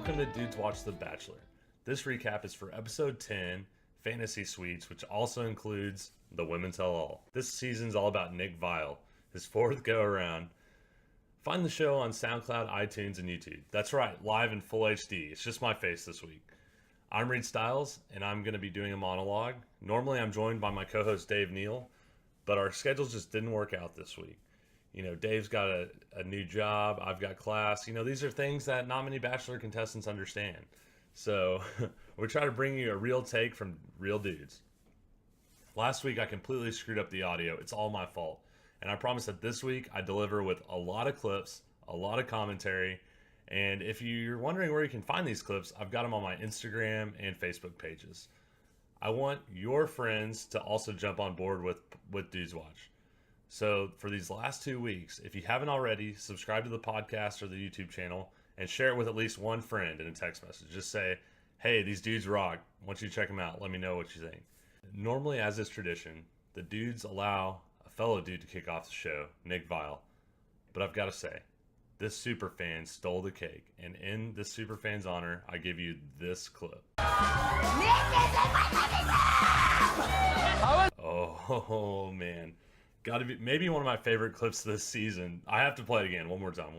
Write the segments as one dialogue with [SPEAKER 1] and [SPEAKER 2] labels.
[SPEAKER 1] Welcome to Dudes Watch The Bachelor. This recap is for episode 10, Fantasy Suites, which also includes The Women Tell All. This season's all about Nick Viall, his fourth go around. Find the show on SoundCloud, iTunes, and YouTube. That's right, live in full HD. It's just my face this week. I'm Reed Stiles, and I'm going to be doing a monologue. Normally I'm joined by my co-host Dave Neal, but our schedules just didn't work out this week. You know, Dave's got a new job, I've got class. You know, these are things that not many Bachelor contestants understand. So we're trying to bring you a real take from real dudes. Last week I completely screwed up the audio. It's all my fault. And I promise that this week I deliver with a lot of clips, a lot of commentary. And if you're wondering where you can find these clips, I've got them on my Instagram and Facebook pages. I want your friends to also jump on board with DudesWatch. So for these last 2 weeks, if you haven't already, subscribe to the podcast or the YouTube channel and share it with at least one friend in a text message. Just say, hey, these dudes rock. I want you to check them out. Let me know what you think. Normally, as is tradition, the dudes allow a fellow dude to kick off the show, Nick Viall. But I've got to say, this superfan stole the cake. And in this superfan's honor, I give you this clip. Oh, man. Gotta be maybe one of my favorite clips this season. I have to play it again. One more time.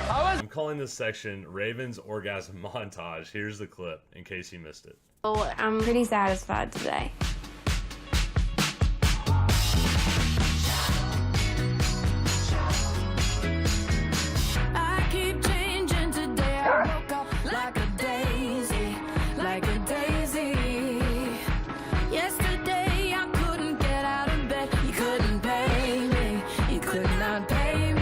[SPEAKER 1] I'm calling this section Raven's Orgasm Montage. Here's the clip in case you missed it.
[SPEAKER 2] Oh, I'm pretty satisfied today. I keep changing today. I woke up like a daisy, like a daisy. Yesterday I couldn't get out of bed. You couldn't pay me. You could not pay me.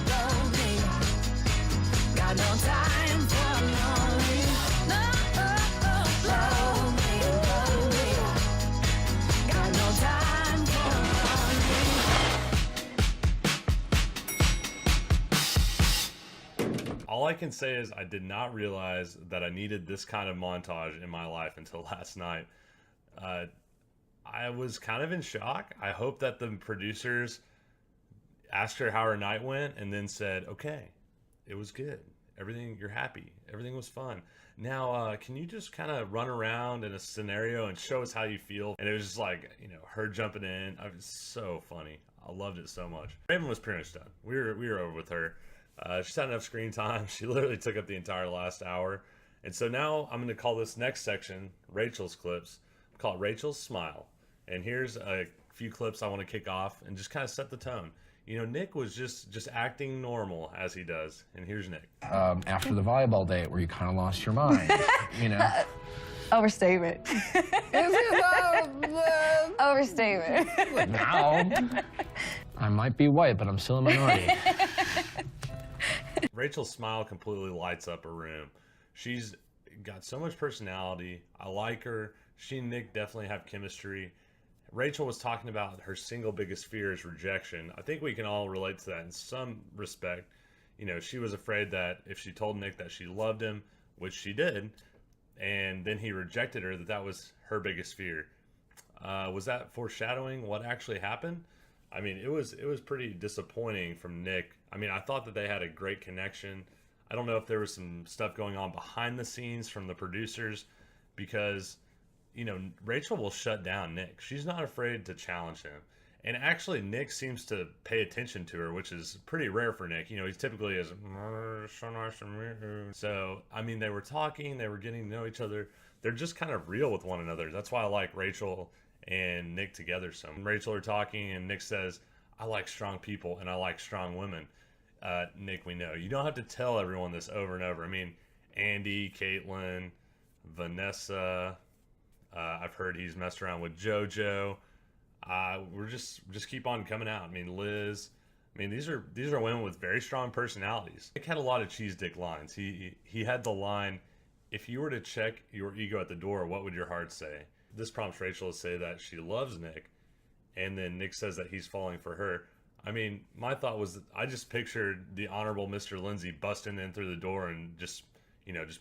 [SPEAKER 2] Lonely. Got no time for lonely. Lonely. Got no time for lonely.
[SPEAKER 1] All I can say is I did not realize that I needed this kind of montage in my life until last night. I was kind of in shock. I hope that the producers asked her how her night went and then said, okay, it was good. Everything, you're happy. Everything was fun. Now, can you just kind of run around in a scenario and show us how you feel? And it was just like, you know, her jumping in. It was so funny. I loved it so much. Raven was pretty much done. We were over with her. She's had enough screen time. She literally took up the entire last hour. And so now I'm going to call this next section Rachel's clips. Call it Rachel's Smile. And here's a few clips I want to kick off and just kind of set the tone. You know, Nick was just acting normal as he does. And here's Nick.
[SPEAKER 3] After the volleyball date where you kind of lost your mind, you know.
[SPEAKER 4] Overstatement. Overstatement.
[SPEAKER 3] Now, I might be white, but I'm still a minority.
[SPEAKER 1] Rachel's smile completely lights up a room. She's got so much personality. I like her. She and Nick definitely have chemistry. Rachel was talking about her single biggest fear is rejection. I think we can all relate to that in some respect. You know, she was afraid that if she told Nick that she loved him, which she did, and then he rejected her, that was her biggest fear. Was that foreshadowing what actually happened? I mean, it was pretty disappointing from Nick. I mean, I thought that they had a great connection. I don't know if there was some stuff going on behind the scenes from the producers because, you know, Rachel will shut down Nick. She's not afraid to challenge him. And actually, Nick seems to pay attention to her, which is pretty rare for Nick. You know, he's typically is so nice to meet you. So, I mean, they were talking, they were getting to know each other. They're just kind of real with one another. That's why I like Rachel and Nick together. So Rachel are talking and Nick says, I like strong people and I like strong women. Nick, we know. You don't have to tell everyone this over and over. I mean, Andy, Caitlin, Vanessa, I've heard he's messed around with JoJo. We're just keep on coming out. I mean, Liz. I mean, these are women with very strong personalities. Nick had a lot of cheese dick lines. He had the line, if you were to check your ego at the door, what would your heart say? This prompts Rachel to say that she loves Nick, and then Nick says that he's falling for her. I mean, my thought was that I just pictured the Honorable Mr. Lindsay busting in through the door and just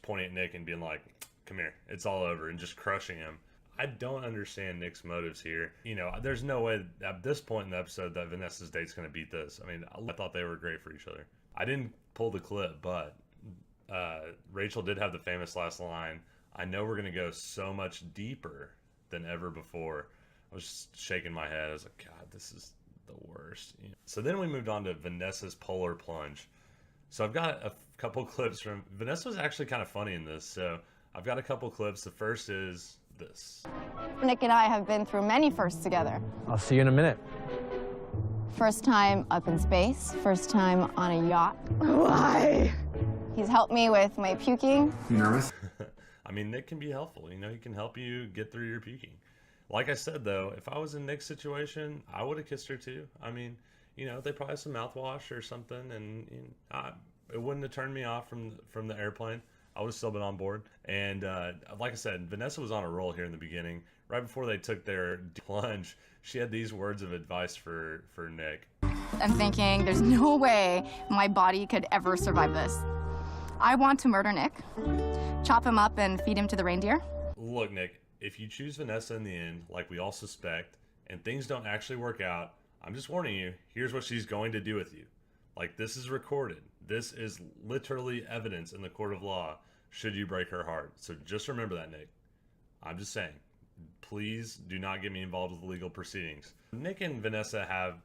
[SPEAKER 1] pointing at Nick and being like, come here, it's all over, and just crushing him. I don't understand Nick's motives here. You know, there's no way at this point in the episode that Vanessa's date's going to beat this. I mean, I thought they were great for each other. I didn't pull the clip, but Rachel did have the famous last line. I know we're going to go so much deeper than ever before. I was just shaking my head. I was like, God, this is the worst. You know? So then we moved on to Vanessa's polar plunge. So I've got a couple clips from Vanessa was actually kind of funny in this. So I've got a couple clips. The first is this.
[SPEAKER 4] Nick and I have been through many firsts together.
[SPEAKER 3] I'll see you in a minute.
[SPEAKER 4] First time up in space, first time on a yacht. Why? He's helped me with my puking.
[SPEAKER 3] You nervous?
[SPEAKER 1] I mean, Nick can be helpful. You know, he can help you get through your puking. Like I said, though, if I was in Nick's situation, I would have kissed her too. I mean, you know, they probably have some mouthwash or something, and you know, it wouldn't have turned me off from the airplane. I would have still been on board. And like I said, Vanessa was on a roll here in the beginning. Right before they took their plunge, she had these words of advice for Nick.
[SPEAKER 5] I'm thinking, there's no way my body could ever survive this. I want to murder Nick, chop him up and feed him to the reindeer.
[SPEAKER 1] Look, Nick, if you choose Vanessa in the end, like we all suspect, and things don't actually work out, I'm just warning you, here's what she's going to do with you. Like, this is recorded. This is literally evidence in the court of law should you break her heart. So just remember that, Nick. I'm just saying, please do not get me involved with legal proceedings. Nick and Vanessa have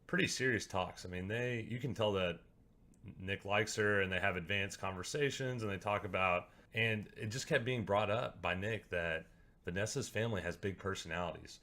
[SPEAKER 1] pretty serious talks. I mean, you can tell that Nick likes her, and they have advanced conversations, and they talk about, and it just kept being brought up by Nick that Vanessa's family has big personalities.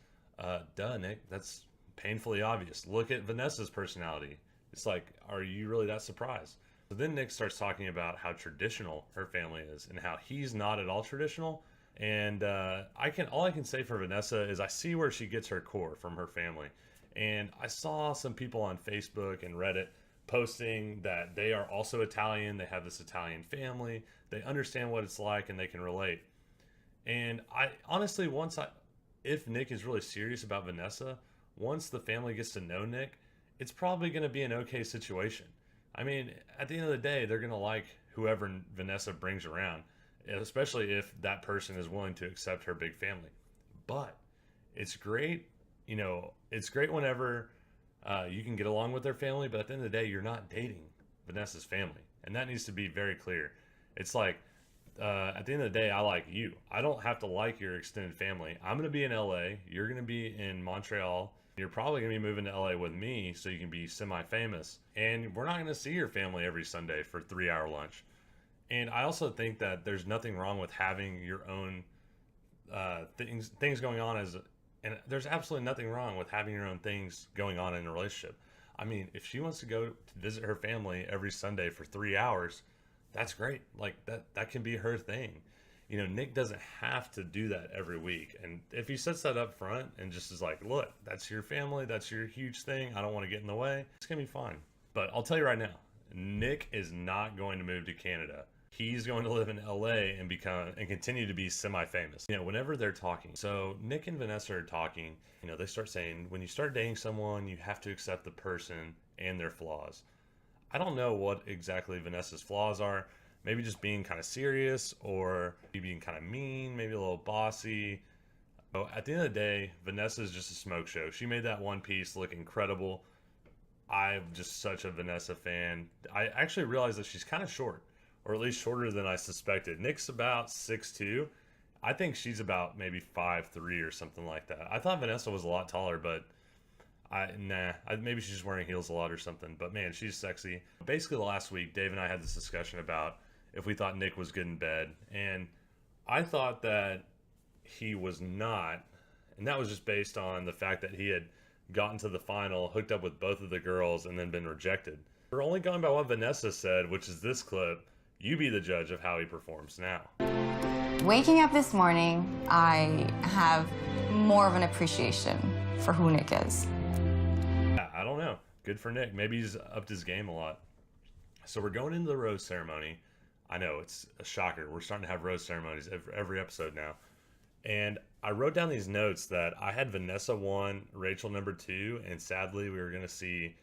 [SPEAKER 1] Duh, Nick, that's painfully obvious. Look at Vanessa's personality. It's like, are you really that surprised? So then Nick starts talking about how traditional her family is and how he's not at all traditional. And all I can say for Vanessa is I see where she gets her core from her family. And I saw some people on Facebook and Reddit posting that they are also Italian. They have this Italian family. They understand what it's like and they can relate. And I honestly, if Nick is really serious about Vanessa, once the family gets to know Nick, it's probably going to be an okay situation. I mean, at the end of the day, they're going to like whoever Vanessa brings around, especially if that person is willing to accept her big family. But it's great, you know, it's great whenever you can get along with their family, but at the end of the day, you're not dating Vanessa's family. And that needs to be very clear. It's like, at the end of the day, I like you. I don't have to like your extended family. I'm going to be in LA. You're going to be in Montreal. You're probably going to be moving to LA with me so you can be semi-famous. And we're not going to see your family every Sunday for 3-hour lunch. And I also think that there's nothing wrong with having your own things going on and there's absolutely nothing wrong with having your own things going on in a relationship. I mean, if she wants to go to visit her family every Sunday for 3 hours, that's great. Like that can be her thing. You know, Nick doesn't have to do that every week. And if he sets that up front and just is like, look, that's your family, that's your huge thing, I don't want to get in the way, it's going to be fine. But I'll tell you right now, Nick is not going to move to Canada. He's going to live in LA and continue to be semi-famous. You know, whenever they're talking. So Nick and Vanessa are talking, you know, they start saying, when you start dating someone, you have to accept the person and their flaws. I don't know what exactly Vanessa's flaws are. Maybe just being kind of serious, or maybe being kind of mean, maybe a little bossy. So at the end of the day, Vanessa is just a smoke show. She made that one piece look incredible. I'm just such a Vanessa fan. I actually realized that she's kind of short, or at least shorter than I suspected. Nick's about 6'2". I think she's about maybe 5'3" or something like that. I thought Vanessa was a lot taller, but maybe she's just wearing heels a lot or something. But man, she's sexy. Basically, last week, Dave and I had this discussion about if we thought Nick was good in bed, and I thought that he was not, and that was just based on the fact that he had gotten to the final, hooked up with both of the girls, and then been rejected. We're only going by what Vanessa said, which is this clip. You be the judge of how he performs now.
[SPEAKER 5] Waking up this morning, I have more of an appreciation for who Nick is.
[SPEAKER 1] I don't know. Good for Nick. Maybe he's upped his game a lot. So we're going into the rose ceremony. I know, it's a shocker. We're starting to have rose ceremonies every episode now. And I wrote down these notes that I had Vanessa 1, Rachel number 2, and sadly we were going to see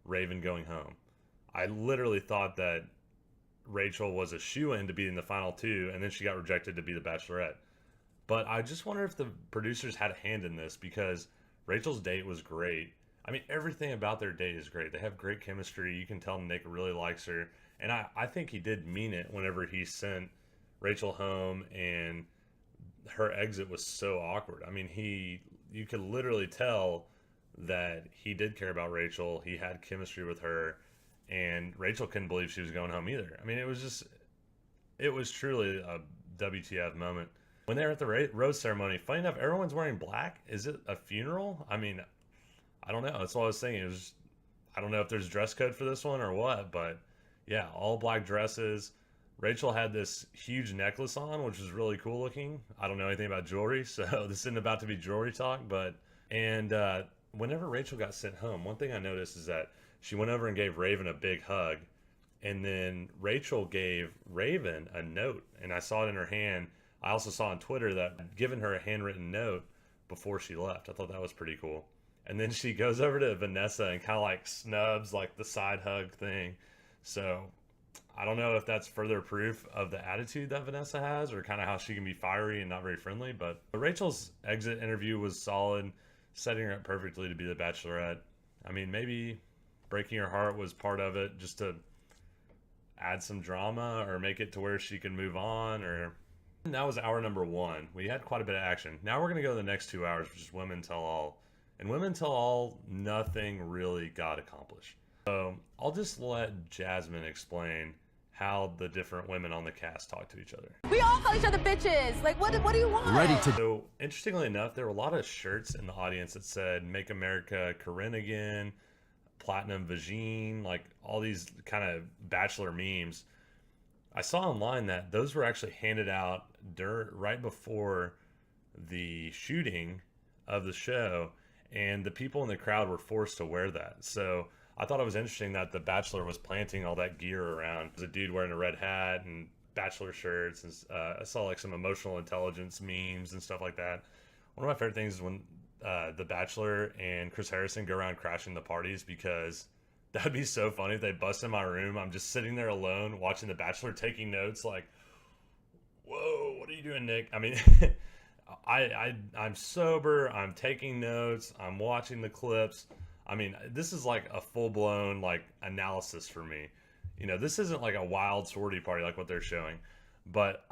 [SPEAKER 1] Raven going home. I literally thought that Rachel was a shoo-in to be in the final 2, and then she got rejected to be the Bachelorette. But I just wonder if the producers had a hand in this, because Rachel's date was great. I mean, everything about their date is great. They have great chemistry. You can tell Nick really likes her. And I think he did mean it whenever he sent Rachel home, and her exit was so awkward. I mean, you could literally tell that he did care about Rachel. He had chemistry with her, and Rachel couldn't believe she was going home either. I mean, it was truly a WTF moment. When they were at the rose ceremony, funny enough, everyone's wearing black. Is it a funeral? I mean, I don't know. That's what I was thinking. I don't know if there's dress code for this one or what, but yeah, all black dresses. Rachel had this huge necklace on, which was really cool looking. I don't know anything about jewelry, so this isn't about to be jewelry talk, and whenever Rachel got sent home, one thing I noticed is that she went over and gave Raven a big hug, and then Rachel gave Raven a note, and I saw it in her hand. I also saw on Twitter that I'd given her a handwritten note before she left. I thought that was pretty cool. And then she goes over to Vanessa and kind of like snubs like the side hug thing. So I don't know if that's further proof of the attitude that Vanessa has, or kind of how she can be fiery and not very friendly. But Rachel's exit interview was solid, setting her up perfectly to be the Bachelorette. I mean, maybe breaking her heart was part of it, just to add some drama or make it to where she can move on. And that was hour number 1. We had quite a bit of action. Now we're going to go to the next 2 hours, which is Women Tell All. And Women Tell All, nothing really got accomplished. So I'll just let Jasmine explain how the different women on the cast talk to each other.
[SPEAKER 6] We all call each other bitches. Like, what do you want?
[SPEAKER 1] So interestingly enough, there were a lot of shirts in the audience that said "Make America Corinne Again," "Platinum Vagine," like all these kind of Bachelor memes. I saw online that those were actually handed out right before the shooting of the show, and the people in the crowd were forced to wear that. So I thought it was interesting that the Bachelor was planting all that gear around. There's a dude wearing a red hat and Bachelor shirts, and I saw like some emotional intelligence memes and stuff like that. One of my favorite things is when the Bachelor and Chris Harrison go around crashing the parties, because that'd be so funny if they bust in my room. I'm just sitting there alone watching the Bachelor, taking notes like, whoa, what are you doing, Nick? I mean, I'm sober, I'm taking notes, I'm watching the clips. I mean, this is like a full-blown like analysis for me. You know, this isn't like a wild sorority party like what they're showing. But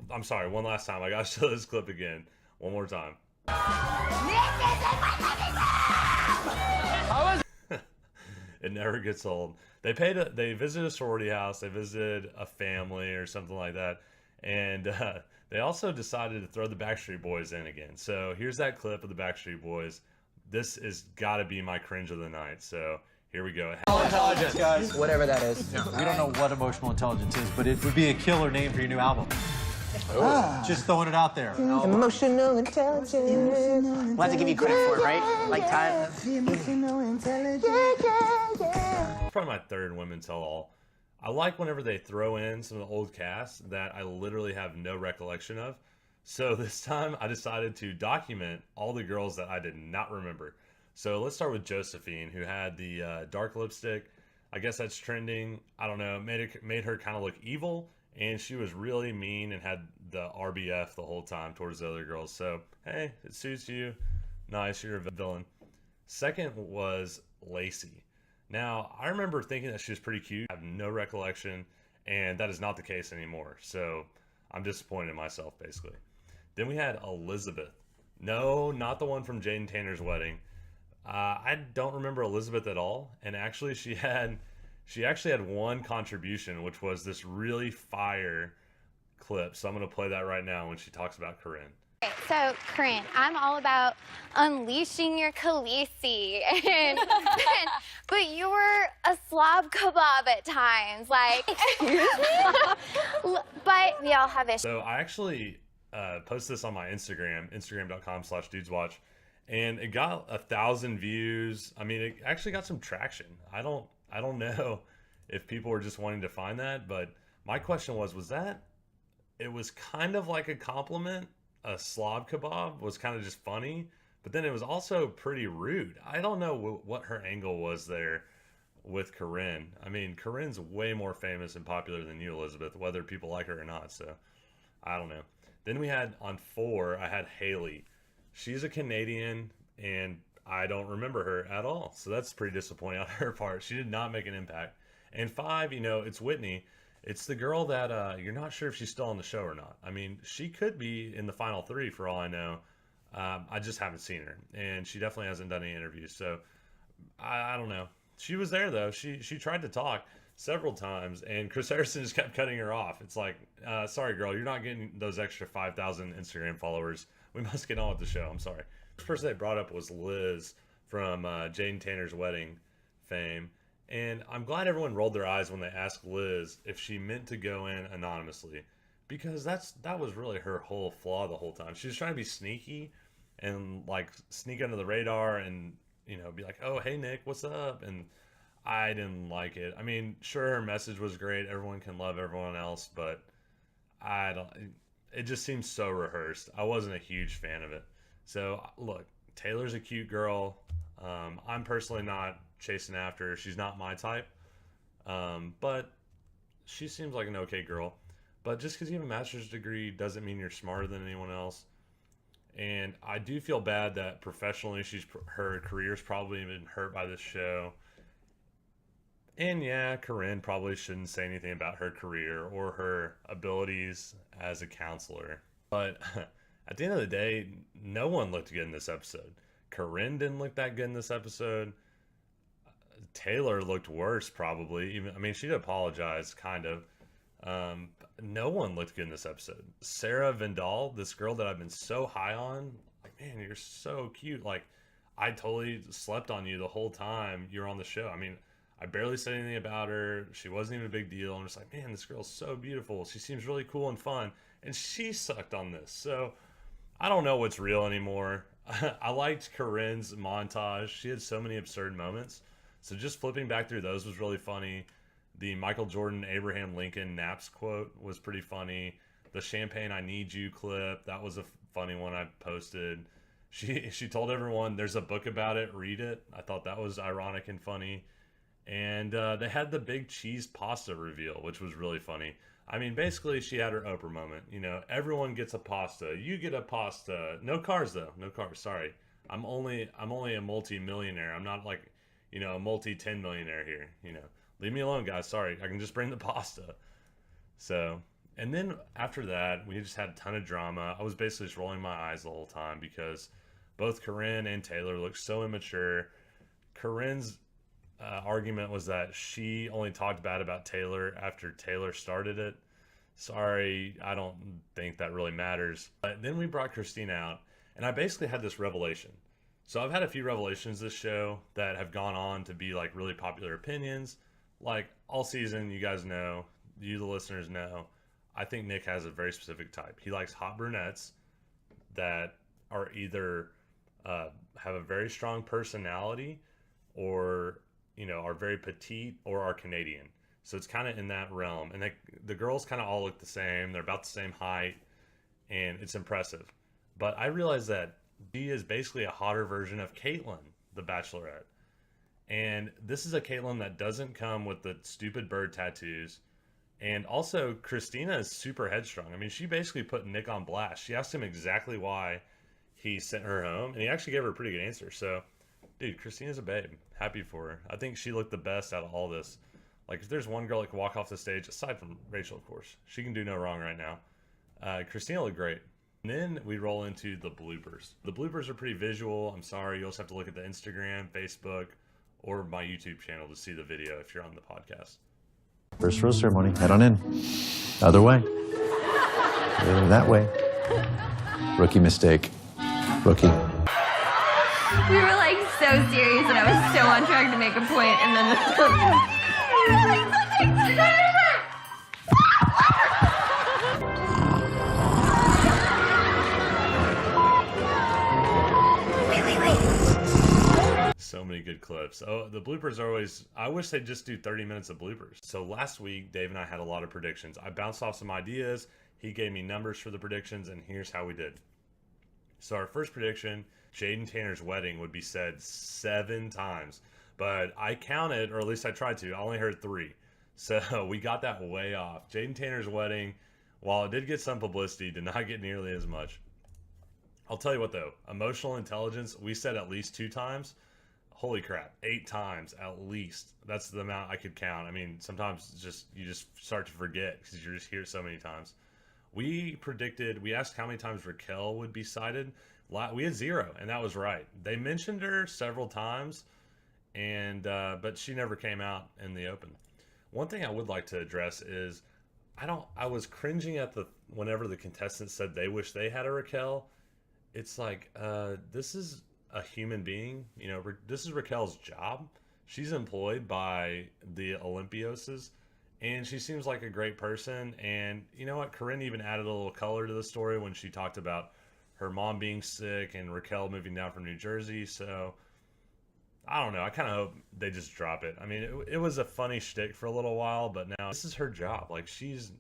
[SPEAKER 1] I'm sorry, one last time. I gotta show this clip again. One more time. It never gets old. They visited a sorority house, they visited a family or something like that, and they also decided to throw the Backstreet Boys in again. So here's that clip of the Backstreet Boys. This is gotta be my cringe of the night. So here we go.
[SPEAKER 7] Intelligence, guys.
[SPEAKER 3] Whatever that is.
[SPEAKER 7] We don't know what emotional intelligence is, but it would be a killer name for your new album. Just throwing it out there.
[SPEAKER 3] Emotional intelligence.
[SPEAKER 8] We'll have to give you credit for it, right? Like time.
[SPEAKER 3] Emotional intelligence.
[SPEAKER 1] Probably my third Women Tell All. I like whenever they throw in some of the old cast that I literally have no recollection of. So this time I decided to document all the girls that I did not remember. So let's start with Josephine, who had the dark lipstick. I guess that's trending. I don't know. Made her kind of look evil, and she was really mean and had the RBF the whole time towards the other girls. So hey, it suits you. Nice, you're a villain. Second was Lacey. Now, I remember thinking that she was pretty cute. I have no recollection, and that is not the case anymore. So I'm disappointed in myself, basically. Then we had Elizabeth. No, not the one from Jade Tanner's wedding. I don't remember Elizabeth at all. And actually, she actually had one contribution, which was this really fire clip. So I'm going to play that right now when she talks about Corinne.
[SPEAKER 9] Okay, so Corinne, I'm all about unleashing your Khaleesi, but you were a slob kebab at times, like. But we all have issues.
[SPEAKER 1] So I actually posted this on my Instagram, instagram.com/DudesWatch, and it got 1,000 views. I mean, it actually got some traction. I don't know if people were just wanting to find that, but my question was that it was kind of like a compliment. A slob kebab was kind of just funny, but then it was also pretty rude. I don't know what her angle was there with Corinne. I mean, Corinne's way more famous and popular than you, Elizabeth, whether people like her or not. So I don't know. Then we had on 4, I had Haley. She's a Canadian, and I don't remember her at all. So that's pretty disappointing on her part. She did not make an impact. And 5, it's Whitney. It's the girl that you're not sure if she's still on the show or not. I mean, she could be in the final 3 for all I know. I just haven't seen her, and she definitely hasn't done any interviews. So I don't know. She was there though. She tried to talk several times, and Chris Harrison just kept cutting her off. It's like, sorry, girl, you're not getting those extra 5,000 Instagram followers. We must get on with the show. I'm sorry. The first person they brought up was Liz from Jade Tanner's wedding fame. And I'm glad everyone rolled their eyes when they asked Liz if she meant to go in anonymously, because that was really her whole flaw the whole time. She was trying to be sneaky and like sneak under the radar and, be like, oh, hey, Nick, what's up? And I didn't like it. I mean, sure, her message was great. Everyone can love everyone else, but it just seems so rehearsed. I wasn't a huge fan of it. So look, Taylor's a cute girl. I'm personally not chasing after her. She's not my type. But she seems like an okay girl. But just because you have a master's degree doesn't mean you're smarter than anyone else. And I do feel bad that professionally her career's probably been hurt by this show. And yeah, Corinne probably shouldn't say anything about her career or her abilities as a counselor. But at the end of the day, no one looked good in this episode. Corinne didn't look that good in this episode. Taylor looked worse, probably. She'd apologized, kind of. No one looked good in this episode. Sarah Vendal, this girl that I've been so high on, like, man, you're so cute. Like, I totally slept on you the whole time you were on the show. I barely said anything about her. She wasn't even a big deal. I'm just like, man, this girl's so beautiful. She seems really cool and fun. And she sucked on this. So I don't know what's real anymore. I liked Corinne's montage. She had so many absurd moments. So just flipping back through those was really funny. The Michael Jordan, Abraham Lincoln naps quote was pretty funny. The Champagne I Need You clip, that was a funny one I posted. She told everyone there's a book about it, read it. I thought that was ironic and funny. And they had the big cheese pasta reveal, which was really funny. Basically she had her Oprah moment. Everyone gets a pasta. You get a pasta. No cars though. No cars. Sorry. I'm only a multi-millionaire. I'm not like, a multi-10 millionaire here. Leave me alone, guys. Sorry. I can just bring the pasta. So, and then after that, we just had a ton of drama. I was basically just rolling my eyes the whole time because both Corinne and Taylor looked so immature. Corinne's argument was that she only talked bad about Taylor after Taylor started it. Sorry, I don't think that really matters. But then we brought Christina out, and I basically had this revelation. So I've had a few revelations this show that have gone on to be like really popular opinions. Like all season, you guys know, you the listeners know, I think Nick has a very specific type. He likes hot brunettes that are either have a very strong personality or are very petite or are Canadian. So it's kind of in that realm. And the girls kind of all look the same. They're about the same height, and it's impressive. But I realized that she is basically a hotter version of Caitlyn, the Bachelorette. And this is a Caitlyn that doesn't come with the stupid bird tattoos. And also, Christina is super headstrong. She basically put Nick on blast. She asked him exactly why he sent her home, and he actually gave her a pretty good answer. So, dude, Christina's a babe. Happy for her. I think she looked the best out of all this. Like, if there's one girl that can walk off the stage, aside from Rachel, of course, she can do no wrong right now. Christina looked great. And then we roll into the bloopers. The bloopers are pretty visual. I'm sorry. You also have to look at the Instagram, Facebook, or my YouTube channel to see the video if you're on the podcast.
[SPEAKER 7] First rose ceremony. Head on in. Other way. That way. Rookie mistake. Rookie.
[SPEAKER 5] We were like so serious, and I was so on track to make a point, and then
[SPEAKER 1] So many good clips. Oh, the bloopers are always, I wish they'd just do 30 minutes of bloopers. So last week, Dave and I had a lot of predictions. I bounced off some ideas. He gave me numbers for the predictions, and here's how we did. So our first prediction, Jade Tanner's wedding would be said 7 times. But I counted, or at least I tried to. I only heard 3. So we got that way off. Jade Tanner's wedding While it did get some publicity, did not get nearly as much. I'll tell you what though, emotional intelligence, we said at least 2 times. Holy crap, 8 times at least. That's the amount I could count. I mean, sometimes you just start to forget because you just hear it so many times. We asked how many times Raquel would be cited. We had 0, and that was right. They mentioned her several times, and but she never came out in the open. One thing I would like to address is I was cringing at whenever the contestants said they wish they had a Raquel. It's like, this is a human being, you know, this is Raquel's job. She's employed by the Olympioses, and she seems like a great person. And you know what? Corinne even added a little color to the story when she talked about her mom being sick and Raquel moving down from New Jersey. So I don't know. I kind of hope they just drop it. I mean, it was a funny shtick for a little while, but now this is her job. Like, she's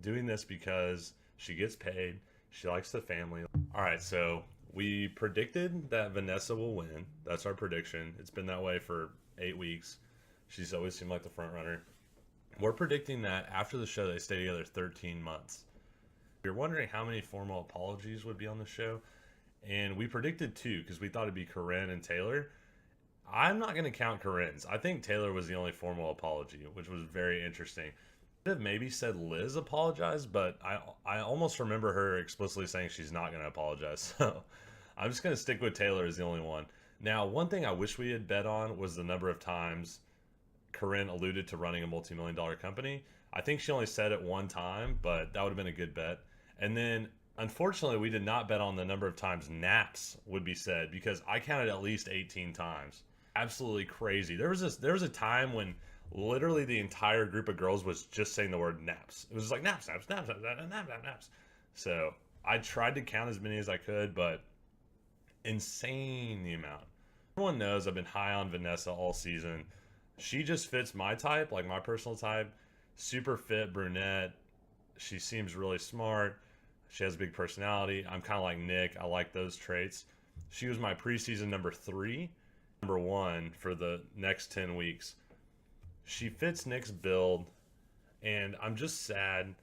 [SPEAKER 1] doing this because she gets paid. She likes the family. All right, so we predicted that Vanessa will win. That's our prediction. It's been that way for 8 weeks. She's always seemed like the front runner. We're predicting that after the show, they stay together 13 months. We were wondering how many formal apologies would be on the show, and we predicted 2 because we thought it'd be Corinne and Taylor. I'm not going to count Corinne's. I think Taylor was the only formal apology, which was very interesting. I could have maybe said Liz apologized, but I almost remember her explicitly saying she's not going to apologize. So I'm just going to stick with Taylor as the only one. Now, one thing I wish we had bet on was the number of times Corinne alluded to running a multi-million-dollar company. I think she only said it 1 time, but that would have been a good bet. And then, unfortunately, we did not bet on the number of times naps would be said, because I counted at least 18 times. Absolutely crazy. There was a time when literally the entire group of girls was just saying the word naps. It was just like naps. So I tried to count as many as I could, but insane the amount. Everyone knows I've been high on Vanessa all season. She just fits my type, like my personal type. Super fit brunette. She seems really smart. She has a big personality. I'm kind of like Nick. I like those traits. She was my preseason number 3. Number 1 for the next 10 weeks. She fits Nick's build, and I'm just sad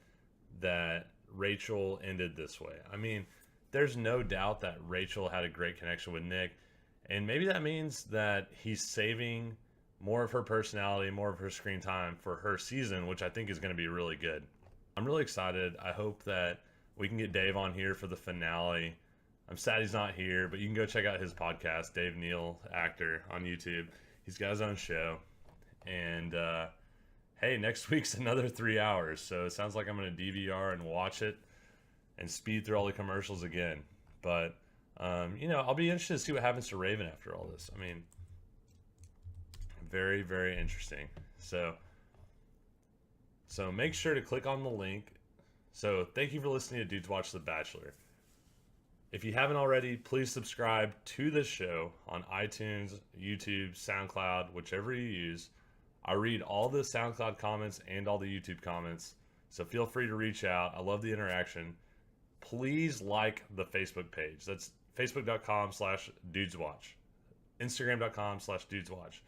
[SPEAKER 1] that Rachel ended this way. I mean, there's no doubt that Rachel had a great connection with Nick, and maybe that means that he's saving more of her personality, more of her screen time for her season, which I think is going to be really good. I'm really excited. I hope that we can get Dave on here for the finale. I'm sad he's not here, but you can go check out his podcast, Dave Neal, actor, on YouTube. He's got his own show. And, hey, next week's another 3 hours, so it sounds like I'm going to DVR and watch it and speed through all the commercials again. But, you know, I'll be interested to see what happens to Raven after all this. I mean, very, very interesting. So make sure to click on the link. So thank you for listening to Dudes Watch The Bachelor. If you haven't already, please subscribe to this show on iTunes, YouTube, SoundCloud, whichever you use. I read all the SoundCloud comments and all the YouTube comments, so feel free to reach out. I love the interaction. Please like the Facebook page. That's facebook.com/DudesWatch, Instagram.com/DudesWatch.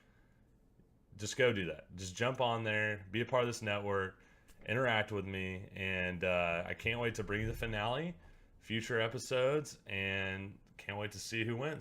[SPEAKER 1] Just go do that. Just jump on there, be a part of this network, interact with me, and I can't wait to bring you the finale, future episodes, and can't wait to see who wins.